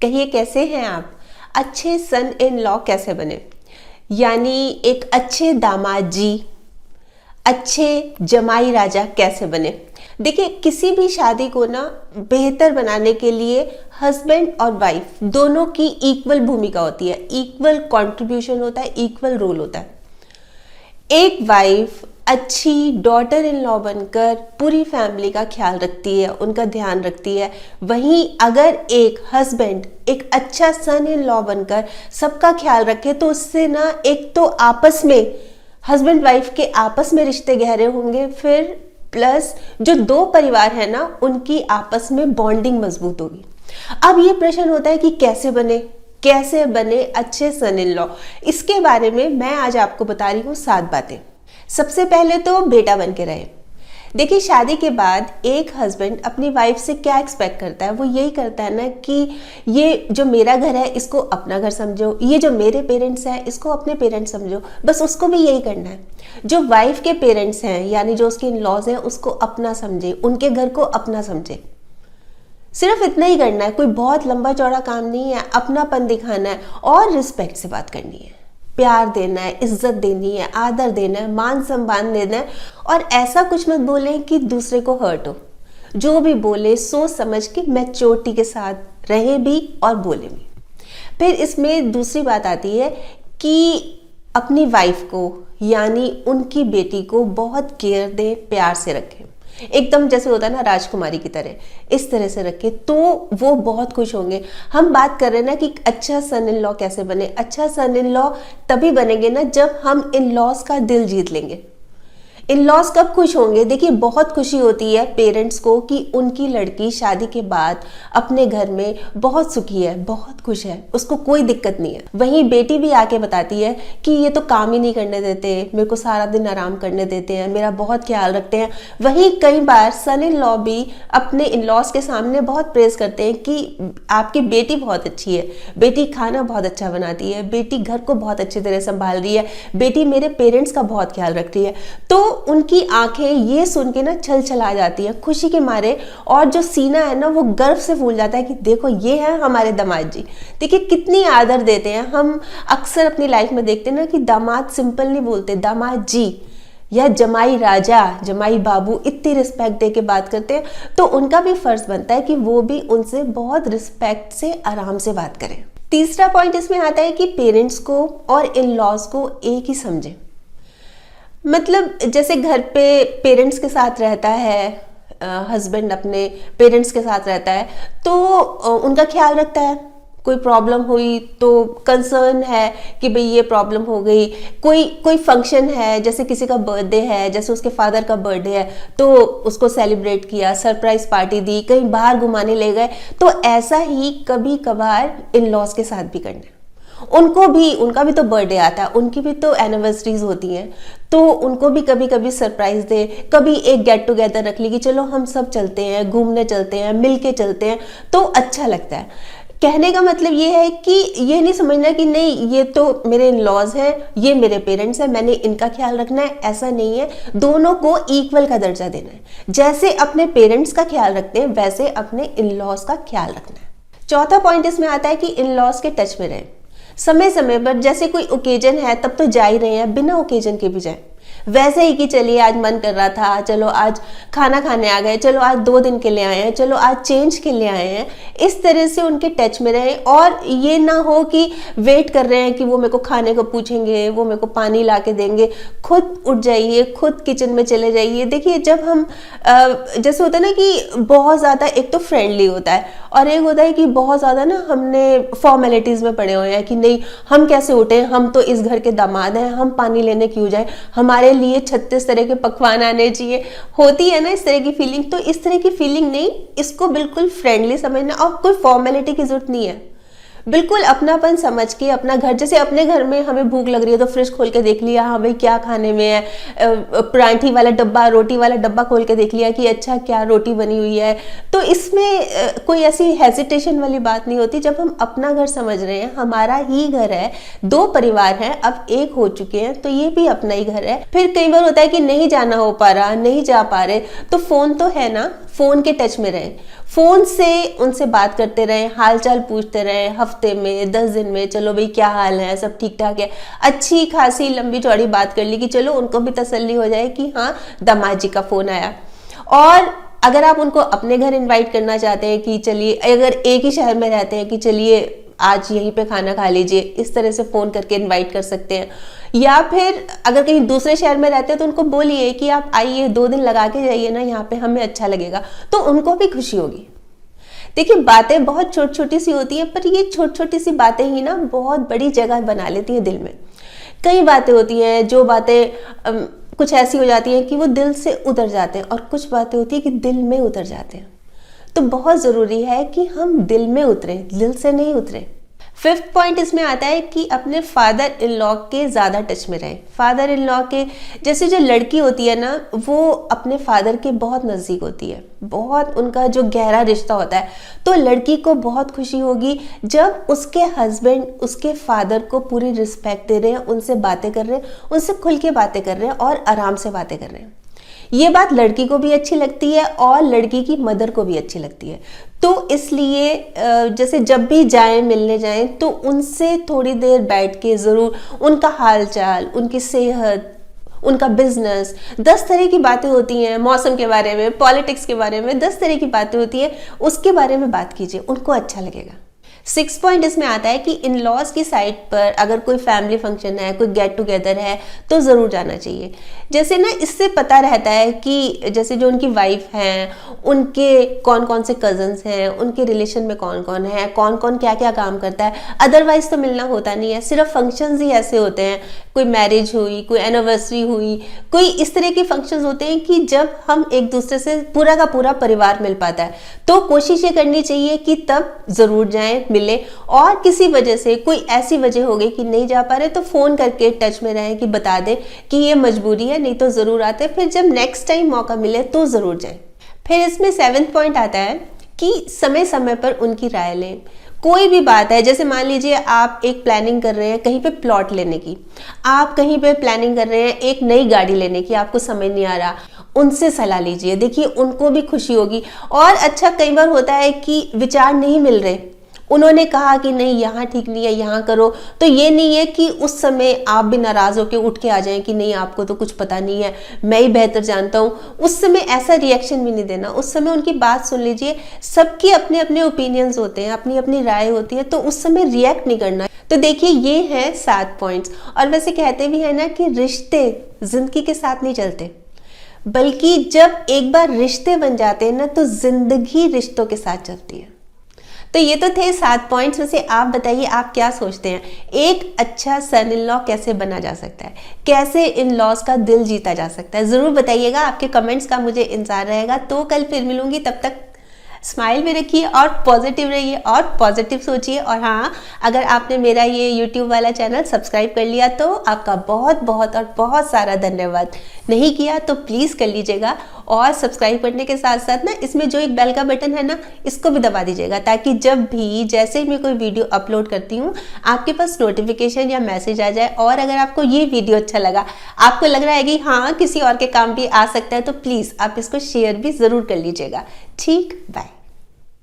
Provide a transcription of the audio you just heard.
कहिए कैसे हैं आप? अच्छे सन इन लॉ कैसे बने, यानी एक अच्छे दामाद जी, अच्छे जमाई राजा कैसे बने। देखिए, किसी भी शादी को ना बेहतर बनाने के लिए हस्बैंड और वाइफ दोनों की इक्वल भूमिका होती है, इक्वल कंट्रीब्यूशन होता है, इक्वल रोल होता है। एक वाइफ अच्छी डॉटर इन लॉ बनकर पूरी फैमिली का ख्याल रखती है, उनका ध्यान रखती है। वहीं अगर एक हस्बैंड एक अच्छा सन इन लॉ बनकर सबका ख्याल रखे तो उससे ना एक तो आपस में हस्बैंड वाइफ के आपस में रिश्ते गहरे होंगे, फिर प्लस जो दो परिवार है ना उनकी आपस में बॉन्डिंग मजबूत होगी। अब ये प्रश्न होता है कि कैसे बने अच्छे सन इन लॉ। इसके बारे में मैं आज आपको बता रही हूँ 7 बातें। सबसे पहले तो बेटा बन के रहे। देखिए, शादी के बाद एक हस्बैंड अपनी वाइफ से क्या एक्सपेक्ट करता है, वो यही करता है ना कि ये जो मेरा घर है इसको अपना घर समझो, ये जो मेरे पेरेंट्स हैं इसको अपने पेरेंट्स समझो। बस उसको भी यही करना है। जो वाइफ के पेरेंट्स हैं यानी जो उसके इन लॉज हैं उसको अपना समझे, उनके घर को अपना समझे। सिर्फ इतना ही करना है, कोई बहुत लंबा चौड़ा काम नहीं है। अपनापन दिखाना है और रिस्पेक्ट से बात करनी है, प्यार देना है, इज्जत देनी है, आदर देना है, मान सम्मान देना है। और ऐसा कुछ मत बोले कि दूसरे को हर्ट हो। जो भी बोले सोच समझ के मैच्योरिटी के साथ रहे भी और बोले भी। फिर इसमें दूसरी बात आती है कि अपनी वाइफ को यानी उनकी बेटी को बहुत केयर दे, प्यार से रखें, एकदम जैसे होता है ना राजकुमारी की तरह, इस तरह से रखे तो वो बहुत खुश होंगे। हम बात कर रहे हैं ना कि अच्छा सन इन लॉ कैसे बने। अच्छा सन इन लॉ तभी बनेंगे ना जब हम इन लॉज का दिल जीत लेंगे। इन लॉज कब खुश होंगे? देखिए, बहुत खुशी होती है पेरेंट्स को कि उनकी लड़की शादी के बाद अपने घर में बहुत सुखी है, बहुत खुश है, उसको कोई दिक्कत नहीं है। वहीं बेटी भी आके बताती है कि ये तो काम ही नहीं करने देते, मेरे को सारा दिन आराम करने देते हैं, मेरा बहुत ख्याल रखते हैं। वहीं कई बार सन इन लॉ भी अपने इन लॉज के सामने बहुत प्रेज करते हैं कि आपकी बेटी बहुत अच्छी है, बेटी खाना बहुत अच्छा बनाती है, बेटी घर को बहुत अच्छी तरह संभाल रही है, बेटी मेरे पेरेंट्स का बहुत ख्याल रख रही है। तो उनकी आंखें ये सुन के ना छल छला जाती है खुशी के मारे, और जो सीना है ना वो गर्व से फूल जाता है कि देखो ये है हमारे दामाद जी। देखिए कितनी आदर देते हैं। हम अक्सर अपनी लाइफ में देखते हैं ना कि दामाद सिंपल नहीं बोलते, दामाद जी या जमाई राजा, जमाई बाबू, इतनी रिस्पेक्ट दे के बात करते हैं। तो उनका भी फर्ज बनता है कि वो भी उनसे बहुत रिस्पेक्ट से आराम से बात करें। तीसरा पॉइंट इसमें आता है कि पेरेंट्स को और इन लॉज को एक ही समझें। मतलब जैसे घर पे पेरेंट्स के साथ रहता है, हस्बैंड अपने पेरेंट्स के साथ रहता है तो उनका ख्याल रखता है। कोई प्रॉब्लम हुई तो कंसर्न है कि भाई ये प्रॉब्लम हो गई। कोई फंक्शन है, जैसे किसी का बर्थडे है, जैसे उसके फादर का बर्थडे है तो उसको सेलिब्रेट किया, सरप्राइज पार्टी दी, कहीं बाहर घुमाने ले गए। तो ऐसा ही कभी कभार इन लॉज के साथ भी करना है। उनका भी तो बर्थडे आता है, उनकी भी तो एनिवर्सरीज होती हैं, तो उनको भी कभी कभी सरप्राइज दे। कभी एक गेट टुगेदर रख ली कि चलो हम सब चलते हैं, घूमने चलते हैं, मिलके चलते हैं, तो अच्छा लगता है। कहने का मतलब ये है कि ये नहीं समझना कि नहीं ये तो मेरे इन लॉज हैं, ये मेरे पेरेंट्स हैं, मैंने इनका ख्याल रखना है, ऐसा नहीं है। दोनों को इक्वल का दर्जा देना है। जैसे अपने पेरेंट्स का ख्याल रखते हैं वैसे अपने इन लॉज का ख्याल रखना है। चौथा पॉइंट इसमें आता है कि इन लॉज के टच में रहें। समय समय पर जैसे कोई ओकेजन है तब तो जा ही रहे हैं, बिना ओकेजन के भी जाए। वैसे ही कि चलिए आज मन कर रहा था, चलो आज खाना खाने आ गए, चलो आज 2 दिन के लिए आए हैं, चलो आज चेंज के लिए आए हैं। इस तरह से उनके टच में रहें और ये ना हो कि वेट कर रहे हैं कि वो मेरे को खाने को पूछेंगे, वो मेरे को पानी ला के देंगे। खुद उठ जाइए, खुद किचन में चले जाइए। देखिए जब हम जैसे होता है ना कि बहुत ज़्यादा एक तो फ्रेंडली होता है और एक होता है कि बहुत ज़्यादा ना हमने फॉर्मेलिटीज़ में पड़े हुए हैं कि नहीं हम कैसे उठे, हम तो इस घर के दामाद हैं, हम पानी लेने क्यों जाए, हमारे लिए 36 तरह के पकवान आने चाहिए। होती है ना इस तरह की फीलिंग। तो इस तरह की फीलिंग नहीं, इसको बिल्कुल फ्रेंडली समझना और कोई फॉर्मेलिटी की जरूरत नहीं है। बिल्कुल अपनापन समझ के अपना घर, जैसे अपने घर में हमें भूख लग रही है तो फ्रिज खोल के देख लिया, हाँ भाई क्या खाने में है, परांठी वाला डब्बा, रोटी वाला डब्बा खोल के देख लिया कि अच्छा क्या रोटी बनी हुई है। तो इसमें कोई ऐसी हेजिटेशन वाली बात नहीं होती। जब हम अपना घर समझ रहे हैं, हमारा ही घर है, 2 परिवार हैं, अब एक हो चुके हैं तो ये भी अपना ही घर है। फिर कई बार होता है कि नहीं जाना हो पा रहा, नहीं जा पा रहे, तो फोन तो है ना, फोन के टच में रहे। फोन से उनसे बात करते रहें, हालचाल पूछते रहें, हफ्ते में 10 दिन में, चलो भाई क्या हाल है, सब ठीक ठाक है, अच्छी खासी लंबी चौड़ी बात कर ली कि चलो उनको भी तसल्ली हो जाए कि हाँ दामाद जी का फोन आया। और अगर आप उनको अपने घर इनवाइट करना चाहते हैं कि चलिए, अगर एक ही शहर में रहते हैं कि चलिए आज यहीं पे खाना खा लीजिए, इस तरह से फोन करके इनवाइट कर सकते हैं। या फिर अगर कहीं दूसरे शहर में रहते हैं तो उनको बोलिए कि आप आइए 2 दिन लगा के जाइए ना यहाँ पे, हमें अच्छा लगेगा, तो उनको भी खुशी होगी। देखिए बातें बहुत छोटी छोटी सी होती है, पर ये छोटी छोटी सी बातें ही ना बहुत बड़ी जगह बना लेती है दिल में। कई बातें होती हैं जो बातें कुछ ऐसी हो जाती हैं कि वो दिल से उतर जाते हैं, और कुछ बातें होती हैं कि दिल में उतर जाते हैं। तो बहुत ज़रूरी है कि हम दिल में उतरें, दिल से नहीं उतरें। 5th पॉइंट इसमें आता है कि अपने फादर इन लॉ के ज़्यादा टच में रहें। फादर इन लॉ के, जैसे जो लड़की होती है ना, वो अपने फादर के बहुत नज़दीक होती है, बहुत उनका जो गहरा रिश्ता होता है। तो लड़की को बहुत खुशी होगी जब उसके हस्बैंड उसके फादर को पूरी रिस्पेक्ट दे रहे हैं, उनसे बातें कर रहे हैं, उनसे खुल के बातें कर रहे हैं और आराम से बातें कर रहे हैं। ये बात लड़की को भी अच्छी लगती है और लड़की की मदर को भी अच्छी लगती है। तो इसलिए जैसे जब भी जाएं, मिलने जाएं, तो उनसे थोड़ी देर बैठ के ज़रूर उनका हालचाल, उनकी सेहत, उनका बिजनेस, 10 तरह की बातें होती हैं, मौसम के बारे में, पॉलिटिक्स के बारे में 10 तरह की बातें होती हैं, उसके बारे में बात कीजिए, उनको अच्छा लगेगा। 6 पॉइंट इसमें आता है कि इन लॉज की साइड पर अगर कोई फैमिली फंक्शन है, कोई गेट टुगेदर है, तो ज़रूर जाना चाहिए। जैसे ना इससे पता रहता है कि जैसे जो उनकी वाइफ हैं, उनके कौन कौन से कजन्स हैं, उनके रिलेशन में कौन कौन है, कौन कौन क्या क्या काम करता है। अदरवाइज तो मिलना होता नहीं है, सिर्फ फंक्शंस ही ऐसे होते हैं, कोई मैरिज हुई, कोई एनिवर्सरी हुई, कोई इस तरह के फंक्शंस होते हैं कि जब हम एक दूसरे से पूरा का पूरा परिवार मिल पाता है। तो कोशिश ये करनी चाहिए कि तब ज़रूर जाएं, मिले। और किसी वजह से कोई ऐसी वजह हो गई कि नहीं जा पा रहे, तो फोन करके टच में रहें कि बता दें कि ये मजबूरी है, नहीं तो जरूर आते, फिर जब नेक्स्ट टाइम मौका मिले तो जरूर जाएं। फिर इसमें 7th पॉइंट आता है कि समय समय पर उनकी राय लें। कोई भी बात है, जैसे मान लीजिए आप एक प्लानिंग कर रहे हैं कहीं पे प्लॉट लेने की, आप कहीं पे प्लानिंग कर रहे हैं एक नई गाड़ी लेने की, आपको समझ नहीं आ रहा, उनसे सलाह लीजिए। देखिए उनको भी खुशी होगी। और अच्छा, कई बार होता है कि विचार नहीं मिल रहे, उन्होंने कहा कि नहीं यहाँ ठीक नहीं है, यहाँ करो, तो ये नहीं है कि उस समय आप भी नाराज होकर उठ के आ जाएं कि नहीं आपको तो कुछ पता नहीं है, मैं ही बेहतर जानता हूँ। उस समय ऐसा रिएक्शन भी नहीं देना, उस समय उनकी बात सुन लीजिए। सबके अपने अपने ओपिनियंस होते हैं, अपनी अपनी राय होती है, तो उस समय रिएक्ट नहीं करना। तो देखिए ये है 7 पॉइंट्स। और वैसे कहते भी है ना कि रिश्ते जिंदगी के साथ नहीं चलते, बल्कि जब एक बार रिश्ते बन जाते हैं ना, तो जिंदगी रिश्तों के साथ चलती है। तो ये तो थे 7 पॉइंट्स में से। आप बताइए आप क्या सोचते हैं, एक अच्छा सन इन लॉ कैसे बना जा सकता है, कैसे इन लॉज का दिल जीता जा सकता है? ज़रूर बताइएगा, आपके कमेंट्स का मुझे इंतजार रहेगा। तो कल फिर मिलूंगी, तब तक स्माइल में रखिए और पॉजिटिव रहिए और पॉजिटिव सोचिए। और हाँ, अगर आपने मेरा ये यूट्यूब वाला चैनल सब्सक्राइब कर लिया तो आपका बहुत बहुत और बहुत सारा धन्यवाद। नहीं किया तो प्लीज़ कर लीजिएगा। और सब्सक्राइब करने के साथ साथ ना इसमें जो एक बेल का बटन है ना, इसको भी दबा दीजिएगा, ताकि जब भी जैसे ही मैं कोई वीडियो अपलोड करती हूँ आपके पास नोटिफिकेशन या मैसेज आ जाए। और अगर आपको ये वीडियो अच्छा लगा, आपको लग रहा है कि हाँ किसी और के काम भी आ सकता है, तो प्लीज़ आप इसको शेयर भी ज़रूर कर लीजिएगा। ठीक, बाय।